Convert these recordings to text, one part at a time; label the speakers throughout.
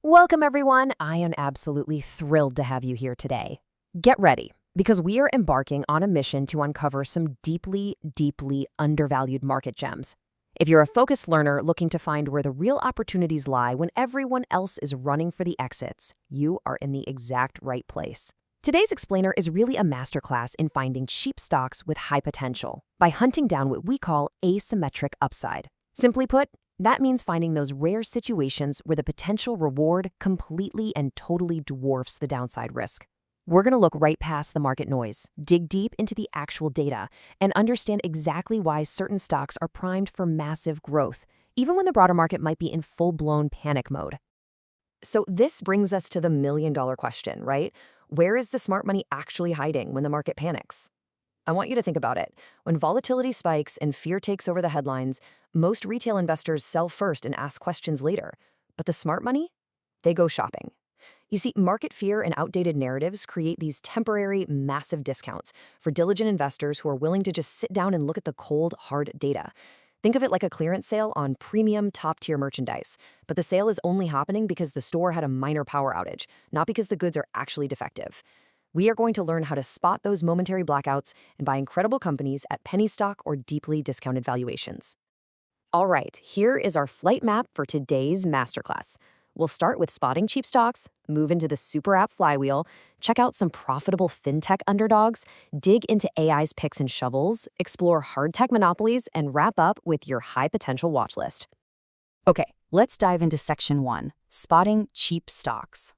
Speaker 1: Welcome, everyone. I am absolutely thrilled to have you here today. Get ready, because we are embarking on a mission to uncover some deeply, deeply undervalued market gems. If you're a focused learner looking to find where the real opportunities lie when everyone else is running for the exits, you are in the exact right place. Today's explainer is really a masterclass in finding cheap stocks with high potential by hunting down what we call asymmetric upside. Simply put, that means finding those rare situations where the potential reward completely and totally dwarfs the downside risk. We're going to look right past the market noise, dig deep into the actual data, and understand exactly why certain stocks are primed for massive growth, even when the broader market might be in full-blown panic mode. So this brings us to the million-dollar question, right? Where is the smart money actually hiding when the market panics? I want you to think about it. When volatility spikes and fear takes over the headlines, most retail investors sell first and ask questions later. But the smart money? They go shopping. You see, market fear and outdated narratives create these temporary, massive discounts for diligent investors who are willing to just sit down and look at the cold, hard data. Think of it like a clearance sale on premium, top-tier merchandise. But the sale is only happening because the store had a minor power outage, not because the goods are actually defective. We are going to learn how to spot those momentary blackouts and buy incredible companies at penny stock or deeply discounted valuations. All right, here is our flight map for today's masterclass. We'll start with spotting cheap stocks, move into the super app flywheel, check out some profitable fintech underdogs, dig into AI's picks and shovels, explore hard tech monopolies, and wrap up with your high potential watch list. Okay, let's dive into section 1, spotting cheap stocks.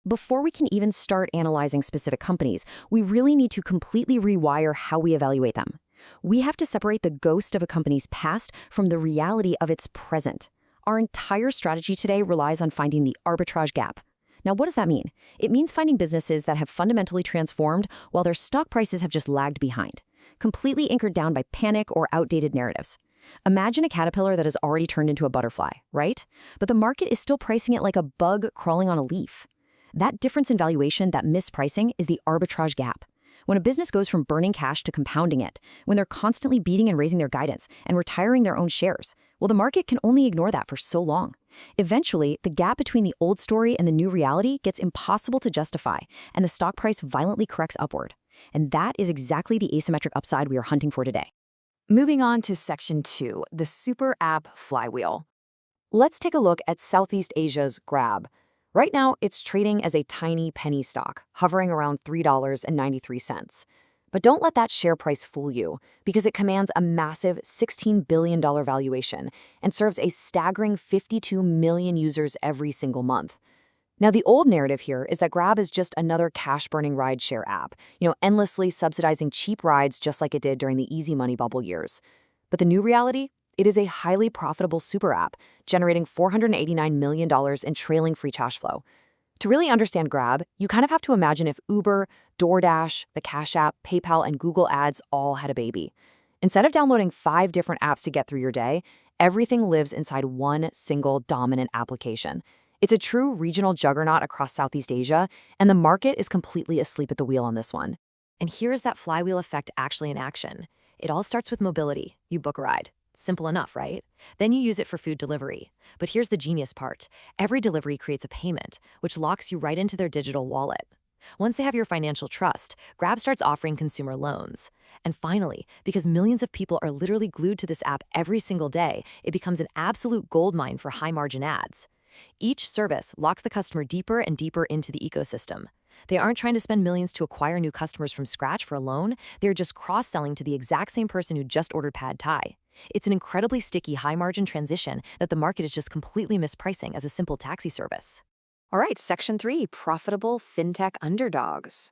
Speaker 1: Before we can even start analyzing specific companies, we really need to completely rewire how we evaluate them. We have to separate the ghost of a company's past from the reality of its present. Our entire strategy today relies on finding the arbitrage gap. Now, what does that mean? It means finding businesses that have fundamentally transformed while their stock prices have just lagged behind, completely anchored down by panic or outdated narratives. Imagine a caterpillar that has already turned into a butterfly, right? But the market is still pricing it like a bug crawling on a leaf. That difference in valuation, that mispricing, is the arbitrage gap. When a business goes from burning cash to compounding it, when they're constantly beating and raising their guidance and retiring their own shares, well, the market can only ignore that for so long. Eventually, the gap between the old story and the new reality gets impossible to justify, and the stock price violently corrects upward. And that is exactly the asymmetric upside we are hunting for today. Moving on to section 2, the super app flywheel. Let's take a look at Southeast Asia's Grab. Right now, it's trading as a tiny penny stock, hovering around $3.93. But don't let that share price fool you, because it commands a massive $16 billion valuation and serves a staggering 52 million users every single month. Now, the old narrative here is that Grab is just another cash-burning rideshare app, endlessly subsidizing cheap rides just like it did during the easy money bubble years. But the new reality? It is a highly profitable super app, generating $489 million in trailing free cash flow. To really understand Grab, you kind of have to imagine if Uber, DoorDash, the Cash App, PayPal, and Google Ads all had a baby. Instead of downloading 5 different apps to get through your day, everything lives inside one single dominant application. It's a true regional juggernaut across Southeast Asia, and the market is completely asleep at the wheel on this one. And here's that flywheel effect actually in action. It all starts with mobility. You book a ride. Simple enough, right? Then you use it for food delivery. But here's the genius part. Every delivery creates a payment, which locks you right into their digital wallet. Once they have your financial trust, Grab starts offering consumer loans. And finally, because millions of people are literally glued to this app every single day, it becomes an absolute goldmine for high-margin ads. Each service locks the customer deeper and deeper into the ecosystem. They aren't trying to spend millions to acquire new customers from scratch for a loan. They're just cross-selling to the exact same person who just ordered pad thai. It's an incredibly sticky, high-margin transition that the market is just completely mispricing as a simple taxi service. All right, section 3, profitable fintech underdogs.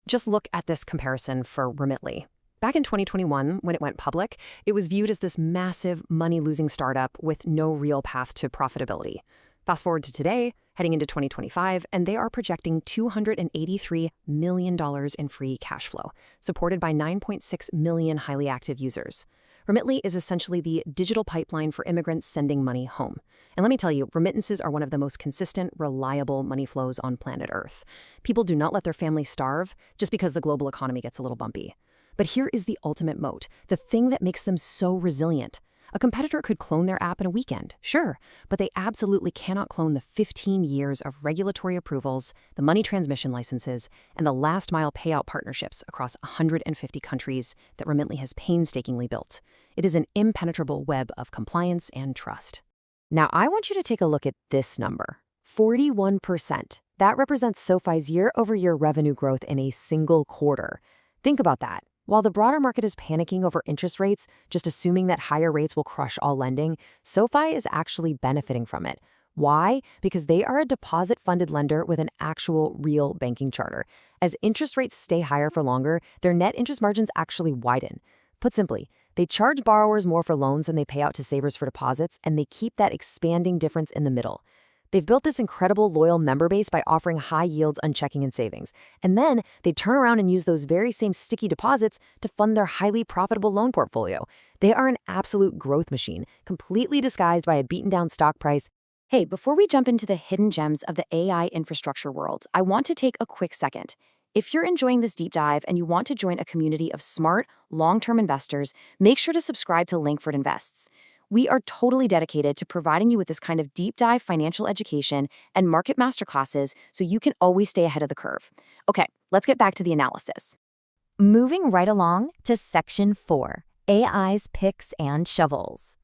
Speaker 1: Just look at this comparison for Remitly. Back in 2021, when it went public, it was viewed as this massive, money-losing startup with no real path to profitability. Fast forward to today, heading into 2025, and they are projecting $283 million in free cash flow, supported by 9.6 million highly active users. Remitly is essentially the digital pipeline for immigrants sending money home. And let me tell you, remittances are one of the most consistent, reliable money flows on planet Earth. People do not let their families starve just because the global economy gets a little bumpy. But here is the ultimate moat, the thing that makes them so resilient. A competitor could clone their app in a weekend, sure, but they absolutely cannot clone the 15 years of regulatory approvals, the money transmission licenses, and the last-mile payout partnerships across 150 countries that Remitly has painstakingly built. It is an impenetrable web of compliance and trust. Now, I want you to take a look at this number, 41%. That represents SoFi's year-over-year revenue growth in a single quarter. Think about that. While the broader market is panicking over interest rates, just assuming that higher rates will crush all lending, SoFi is actually benefiting from it. Why? Because they are a deposit-funded lender with an actual, real banking charter. As interest rates stay higher for longer, their net interest margins actually widen. Put simply, they charge borrowers more for loans than they pay out to savers for deposits, and they keep that expanding difference in the middle. They've built this incredible loyal member base by offering high yields on checking and savings. And then they turn around and use those very same sticky deposits to fund their highly profitable loan portfolio. They are an absolute growth machine, completely disguised by a beaten-down stock price. Hey, before we jump into the hidden gems of the AI infrastructure world, I want to take a quick second. If you're enjoying this deep dive and you want to join a community of smart, long-term investors, make sure to subscribe to Langford Invests. We are totally dedicated to providing you with this kind of deep dive financial education and market masterclasses so you can always stay ahead of the curve. Okay, let's get back to the analysis. Moving right along to Section 4, AI's Picks and Shovels.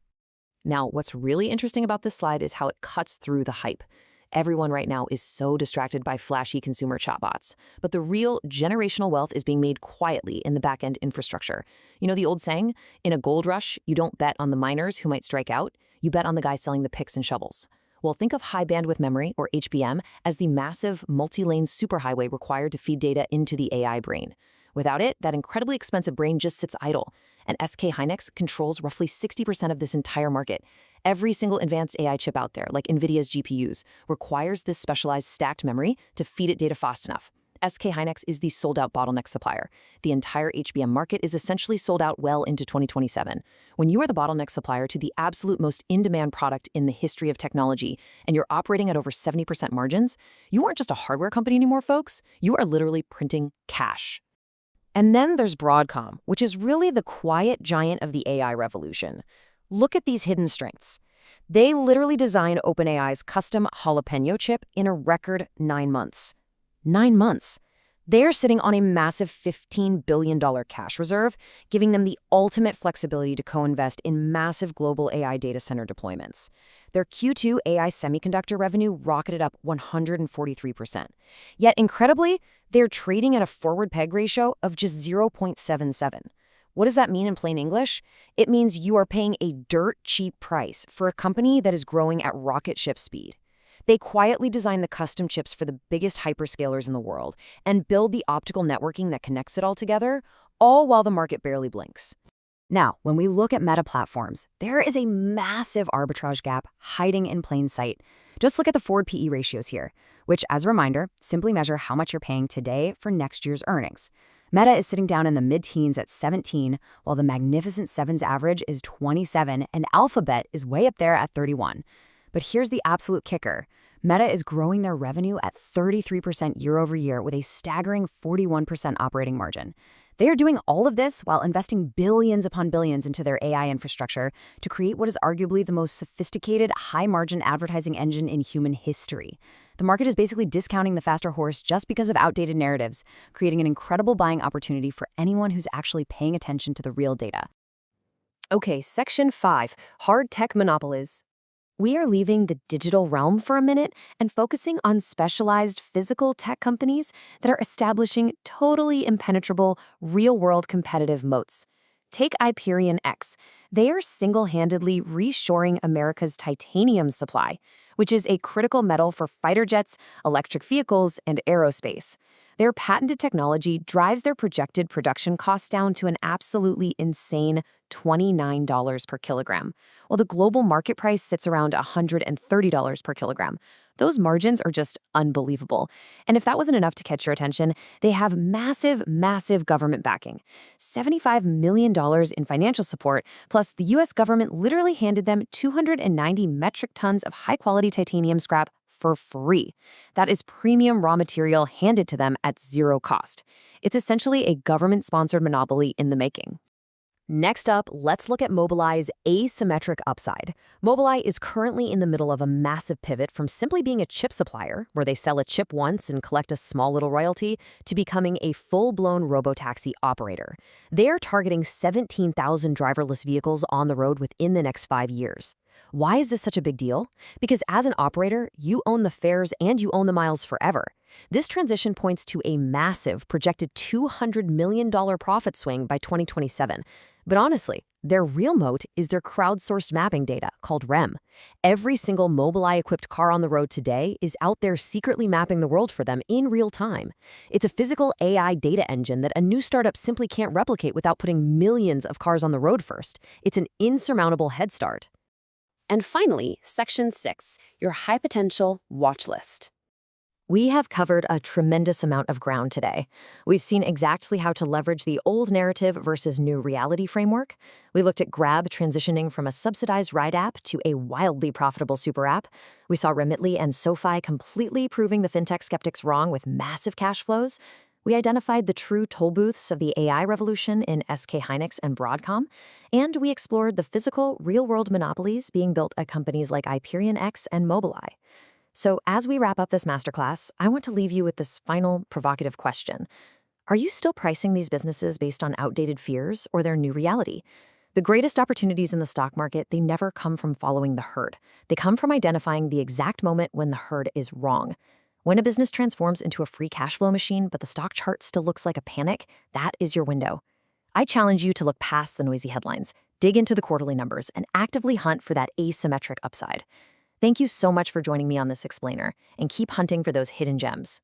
Speaker 1: Now, what's really interesting about this slide is how it cuts through the hype. Everyone right now is so distracted by flashy consumer chatbots, but the real generational wealth is being made quietly in the back-end infrastructure. You know the old saying, in a gold rush, you don't bet on the miners who might strike out, you bet on the guy selling the picks and shovels. Well, think of high bandwidth memory, or HBM, as the massive multi-lane superhighway required to feed data into the AI brain. Without it, that incredibly expensive brain just sits idle, and SK Hynix controls roughly 60% of this entire market. Every single advanced AI chip out there, like NVIDIA's GPUs, requires this specialized stacked memory to feed it data fast enough. SK Hynix is the sold-out bottleneck supplier. The entire HBM market is essentially sold out well into 2027. When you are the bottleneck supplier to the absolute most in-demand product in the history of technology, and you're operating at over 70% margins, you aren't just a hardware company anymore, folks. You are literally printing cash. And then there's Broadcom, which is really the quiet giant of the AI revolution. Look at these hidden strengths. They literally designed OpenAI's custom Jalapeno chip in a record 9 months. 9 months. They're sitting on a massive $15 billion cash reserve, giving them the ultimate flexibility to co-invest in massive global AI data center deployments. Their Q2 AI semiconductor revenue rocketed up 143%. Yet, incredibly, they're trading at a forward PEG ratio of just 0.77. What does that mean in plain English? It means you are paying a dirt cheap price for a company that is growing at rocket ship speed. They quietly design the custom chips for the biggest hyperscalers in the world and build the optical networking that connects it all together, all while the market barely blinks. Now, when we look at meta platforms, there is a massive arbitrage gap hiding in plain sight. Just look at the forward PE ratios here, which, as a reminder, simply measure how much you're paying today for next year's earnings. Meta is sitting down in the mid-teens at 17, while the Magnificent Seven's average is 27, and Alphabet is way up there at 31. But here's the absolute kicker. Meta is growing their revenue at 33% year over year with a staggering 41% operating margin. They are doing all of this while investing billions upon billions into their AI infrastructure to create what is arguably the most sophisticated, high-margin advertising engine in human history. The market is basically discounting the faster horse just because of outdated narratives, creating an incredible buying opportunity for anyone who's actually paying attention to the real data. Okay, Section 5, Hard Tech Monopolies. We are leaving the digital realm for a minute and focusing on specialized physical tech companies that are establishing totally impenetrable, real-world competitive moats. Take Hyperion X. They are single-handedly reshoring America's titanium supply, which is a critical metal for fighter jets, electric vehicles, and aerospace. Their patented technology drives their projected production costs down to an absolutely insane $29 per kilogram, while the global market price sits around $130 per kilogram. Those margins are just unbelievable. And if that wasn't enough to catch your attention, they have massive, massive government backing. $75 million in financial support, plus the US government literally handed them 290 metric tons of high-quality titanium scrap for free. That is premium raw material handed to them at zero cost. It's essentially a government-sponsored monopoly in the making. Next up, let's look at Mobileye's asymmetric upside. Mobileye is currently in the middle of a massive pivot from simply being a chip supplier, where they sell a chip once and collect a small little royalty, to becoming a full-blown robotaxi operator. They are targeting 17,000 driverless vehicles on the road within the next 5 years. Why is this such a big deal? Because as an operator, you own the fares and you own the miles forever. This transition points to a massive, projected $200 million profit swing by 2027. But honestly, their real moat is their crowdsourced mapping data, called REM. Every single Mobileye-equipped car on the road today is out there secretly mapping the world for them in real time. It's a physical AI data engine that a new startup simply can't replicate without putting millions of cars on the road first. It's an insurmountable head start. And finally, Section 6, your high-potential watch list. We have covered a tremendous amount of ground today. We've seen exactly how to leverage the old narrative versus new reality framework. We looked at Grab transitioning from a subsidized ride app to a wildly profitable super app. We saw Remitly and SoFi completely proving the fintech skeptics wrong with massive cash flows. We identified the true toll booths of the AI revolution in SK Hynix and Broadcom. And we explored the physical, real-world monopolies being built at companies like Hyperion X and Mobileye. So as we wrap up this masterclass, I want to leave you with this final provocative question. Are you still pricing these businesses based on outdated fears or their new reality? The greatest opportunities in the stock market, they never come from following the herd. They come from identifying the exact moment when the herd is wrong. When a business transforms into a free cash flow machine, but the stock chart still looks like a panic, that is your window. I challenge you to look past the noisy headlines, dig into the quarterly numbers, and actively hunt for that asymmetric upside. Thank you so much for joining me on this explainer, and keep hunting for those hidden gems.